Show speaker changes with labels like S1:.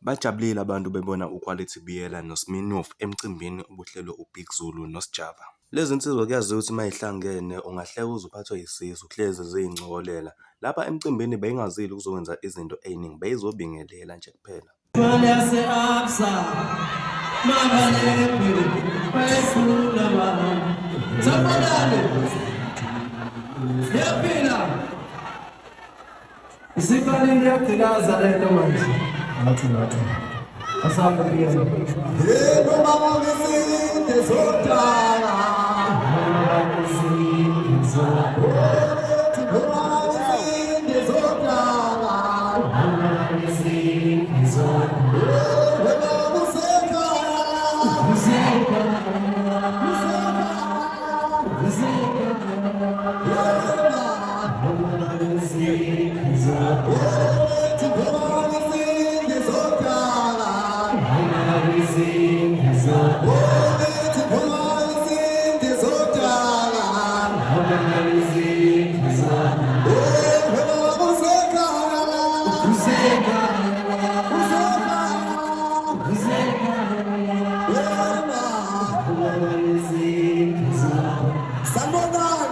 S1: Bajabulile abantu bebona uQuality Biyela noSminofu emcimbini obuhlelwe uBig Zulu noSjava. Lezi nsizwa kuyaziwa ukuthi uma yihlangene ungahleka uze uphathwe yisisu, hlezi ziyingcokolela. Lapha emcimbini beyingazile ukuzokwenza izinto ey'ningi, beyizobingelela nje kuphela.
S2: Isikalini yakulaza lento manje. Ngathi. Asamba kuyena. Yebo mama ngisinde zodala. Mama ngisinde zodala. Mama ngisinde zodala. Mama ngisinde zodala. Wena museka. Museka.